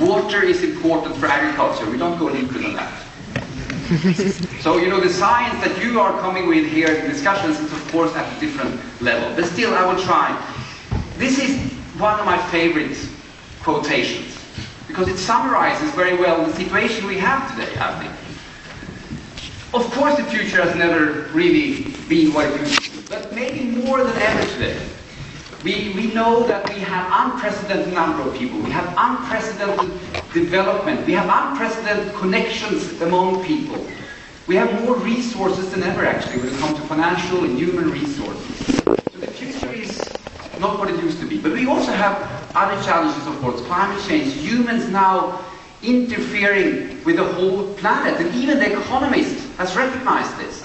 Water is important for agriculture. We don't go deeper than that. So, you know, the science that you are coming with here in discussions is, of course, at a different level. But still, I will try. This is one of my favorite quotations, because it summarizes very well the situation we have today, I think. Of course, the future has never really been what it used to be, but maybe more than ever today. We know that we have unprecedented number of people, we have unprecedented development, we have unprecedented connections among people. We have more resources than ever, actually, when it comes to financial and human resources. So the future is not what it used to be. But we also have other challenges, of course. Climate change, humans now interfering with the whole planet, and even the economist has recognized this.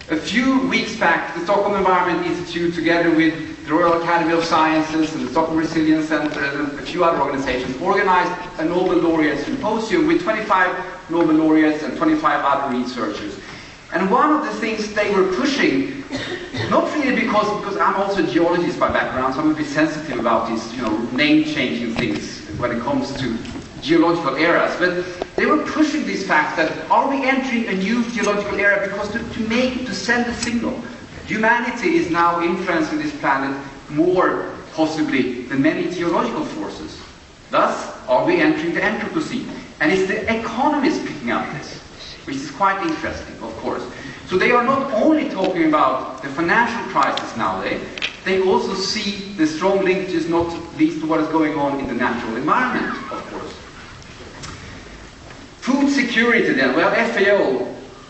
A few weeks back, the Stockholm Environment Institute, together with the Royal Academy of Sciences and the Stockholm Resilience Center and a few other organizations, organized a Nobel Laureate Symposium with 25 Nobel laureates and 25 other researchers. And one of the things they were pushing, not really because I'm also a geologist by background, so I'm a bit sensitive about these, you know, name-changing things when it comes to geological eras, but they were pushing this fact that are we entering a new geological era because to send a signal. Humanity is now influencing this planet more possibly than many geological forces. Thus, are we entering the Anthropocene? And it's the economists picking up this, which is quite interesting, of course. So they are not only talking about the financial crisis nowadays, they also see the strong linkages, not least to what is going on in the natural environment, of course. Food security then, well, FAO,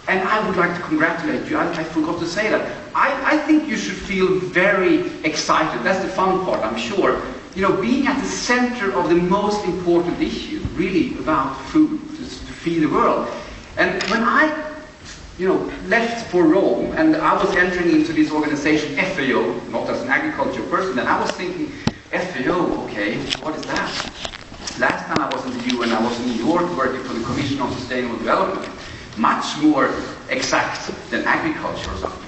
and I would like to congratulate you, I forgot to say that. I think you should feel very excited, that's the fun part, I'm sure. You know, being at the center of the most important issue, really about food, to feed the world. And when I, you know, left for Rome, and I was entering into this organization, FAO, not as an agriculture person, and I was thinking, FAO, okay, what is that? Last time I was in the UN, I was in New York working for the Commission on Sustainable Development. Much more exact than agriculture or something.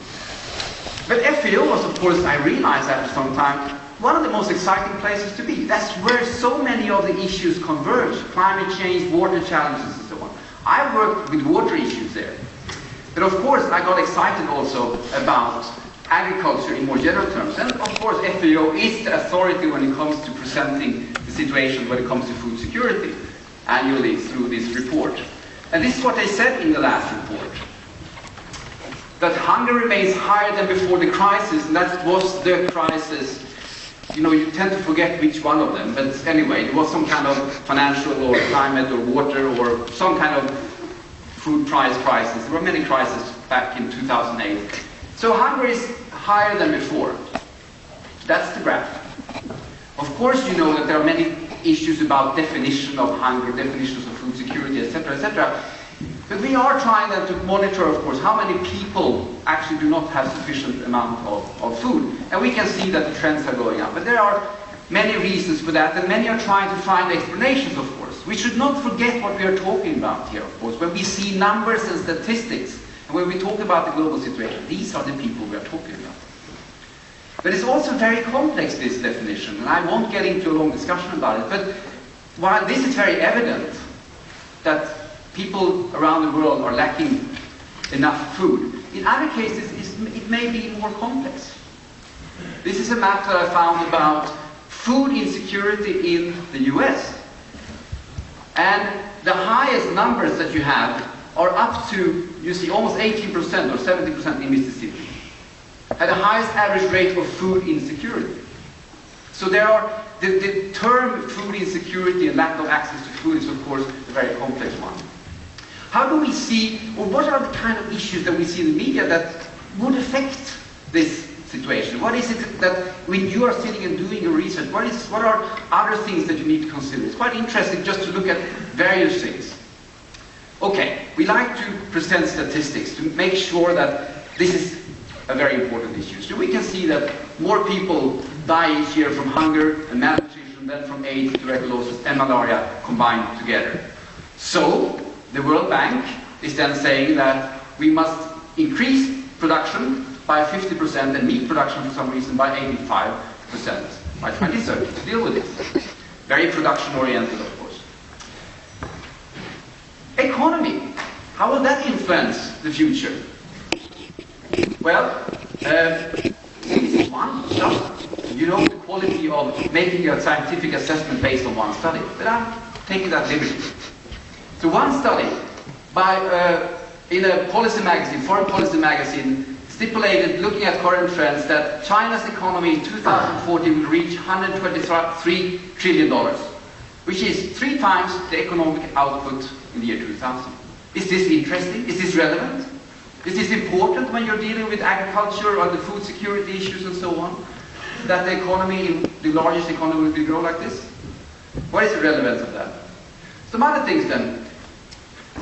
But FAO was, of course, I realized after some time, one of the most exciting places to be. That's where so many of the issues converge. Climate change, water challenges, and so on. I worked with water issues there. But of course, I got excited also about agriculture in more general terms. And of course, FAO is the authority when it comes to presenting the situation when it comes to food security annually through this report. And this is what they said in the last report. That hunger remains higher than before the crisis, and that was the crisis. You know, you tend to forget which one of them, but anyway, it was some kind of financial or climate or water or some kind of food price crisis. There were many crises back in 2008. So hunger is higher than before. That's the graph. Of course, you know that there are many issues about definition of hunger, definitions of food security, etc., etc. But we are trying then to monitor, of course, how many people actually do not have sufficient amount of food. And we can see that the trends are going up. But there are many reasons for that, and many are trying to find explanations, of course. We should not forget what we are talking about here, of course. When we see numbers and statistics, and when we talk about the global situation, these are the people we are talking about. But it's also very complex, this definition, and I won't get into a long discussion about it. But while this is very evident, that people around the world are lacking enough food, in other cases it may be more complex. This is a map that I found about food insecurity in the US. And the highest numbers that you have are up to, you see, almost 18% or 70% in Mississippi. Had the highest average rate of food insecurity. So there are, the term food insecurity and lack of access to food is, of course, a very complex one. How do we see, or what are the kind of issues that we see in the media that would affect this situation? What is it that, when you are sitting and doing your research, what are other things that you need to consider? It's quite interesting just to look at various things. Okay, we like to present statistics to make sure that this is a very important issue. So we can see that more people die each year from hunger and malnutrition than from AIDS, tuberculosis, and malaria combined together. So the World Bank is then saying that we must increase production by 50% and meat production for some reason by 85% by 2030 to deal with this. Very production oriented, of course. How will that influence the future? Well, this is one study. You know the quality of making a scientific assessment based on one study, but I'm taking that liberty. So one study in a policy magazine, foreign policy magazine, stipulated, looking at current trends, that China's economy in 2040 will reach $123 trillion, which is 3 times the economic output in the year 2000. Is this interesting? Is this relevant? Is this important when you're dealing with agriculture or the food security issues and so on? That the economy, the largest economy, will grow like this? What is the relevance of that? Some other things then.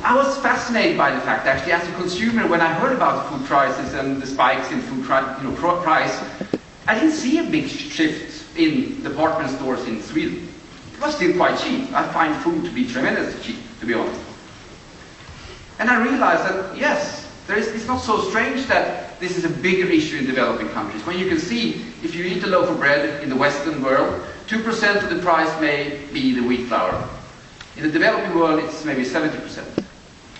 I was fascinated by the fact, actually, as a consumer, when I heard about food prices and the spikes in food price, I didn't see a big shift in department stores in Sweden. It was still quite cheap. I find food to be tremendously cheap, to be honest. And I realized that, yes, it's not so strange that this is a bigger issue in developing countries. When you can see, if you eat a loaf of bread in the Western world, 2% of the price may be the wheat flour. In the developing world, it's maybe 70%.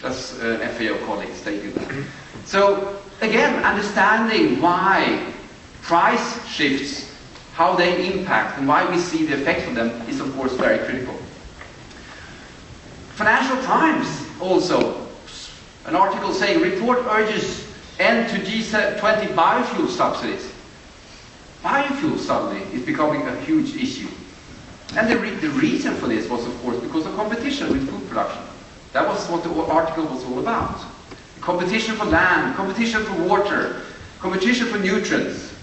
That's FAO colleagues stating that. So, again, understanding why price shifts, how they impact, and why we see the effects of them is, of course, very critical. Financial Times also, an article saying, report urges end to G20 biofuel subsidies. Biofuel suddenly is becoming a huge issue. And the reason for this was, of course, because of competition with food production. That was what the article was all about. Competition for land, competition for water, competition for nutrients.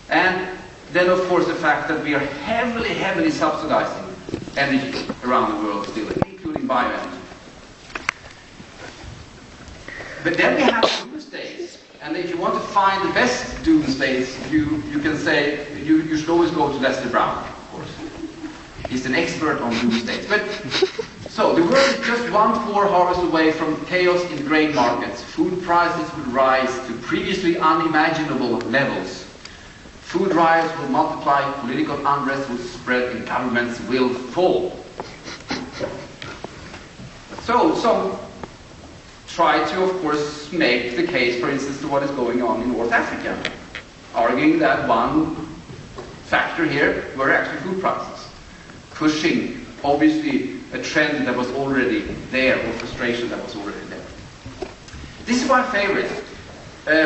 And then, of course, the fact that we are heavily, heavily subsidizing energy around the world still, including bioenergy. But then we have doomsdays. And if you want to find the best doomsdays, you can say, you should always go to Lester Brown, of course. He's an expert on doomsdays. But so the world is just 1/4 harvest away from chaos in grain markets. Food prices will rise to previously unimaginable levels. Food riots will multiply, political unrest will spread, and governments will fall. So some try to, of course, make the case, for instance, to what is going on in North Africa, arguing that one factor here were actually food prices, pushing, obviously, a trend that was already there, or frustration that was already there. This is my favorite,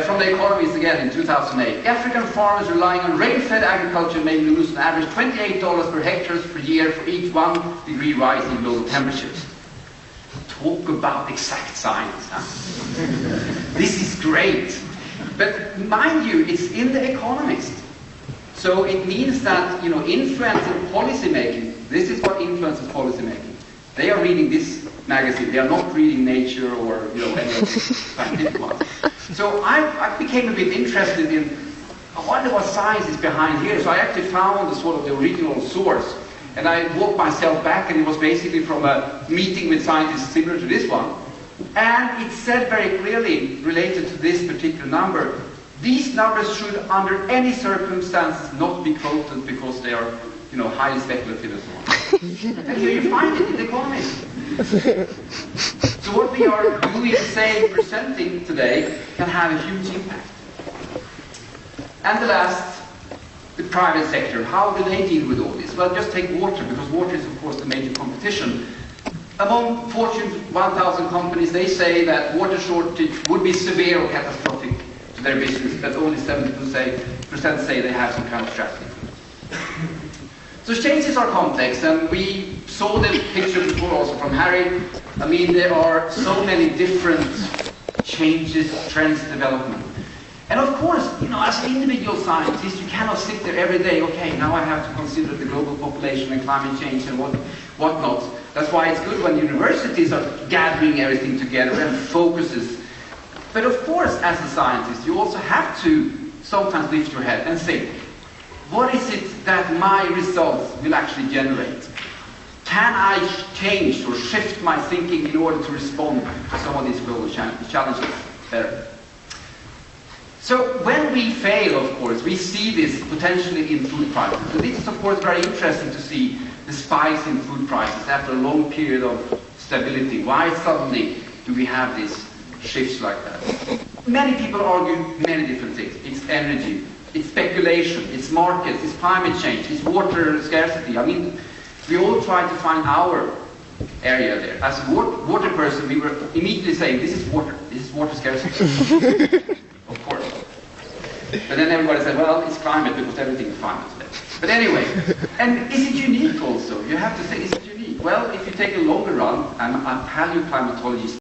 from The Economist again in 2008. African farmers relying on rain-fed agriculture may lose an average $28 per hectare per year for each 1 degree rise in global temperatures. Talk about exact science, huh? This is great. But mind you, it's in The Economist. So it means that, influencing policy making, this is what influences policy making. They are reading this magazine. They are not reading Nature or, any of the scientific ones. So I became a bit interested in, I wonder what science is behind here. So I actually found the original source. And I walked myself back, and it was basically from a meeting with scientists similar to this one. And it said very clearly, related to this particular number, these numbers should, under any circumstances, not be quoted because they are, highly speculative and so on. And here you find it in The Economist. So what we are doing, saying, presenting today can have a huge impact. And the last, the private sector. How do they deal with all this? Well, just take water, because water is, of course, the major competition. Among Fortune 1000 companies, they say that water shortage would be severe or catastrophic to their business, but only 70% say they have some kind of strategy. So changes are complex, and we saw the picture before also from Harry. I mean, there are so many different changes, trends, development. And of course, as an individual scientist, you cannot sit there every day, okay, now I have to consider the global population and climate change and whatnot. That's why it's good when universities are gathering everything together and focuses. But of course, as a scientist, you also have to sometimes lift your head and think, what is it that my results will actually generate? Can I change or shift my thinking in order to respond to some of these global challenges better? So when we fail, of course, we see this potentially in food prices. And this is, of course, very interesting to see the spikes in food prices after a long period of stability. Why suddenly do we have these shifts like that? Many people argue many different things. It's energy, it's speculation, it's markets, it's climate change, it's water scarcity. I mean, we all try to find our area there. As a water person, we were immediately saying, this is water scarcity. Of course. But then everybody said, well, it's climate because everything is climate today. But anyway, and is it unique also? You have to say, is it unique? Well, if you take a longer run, I'm a paleoclimatologist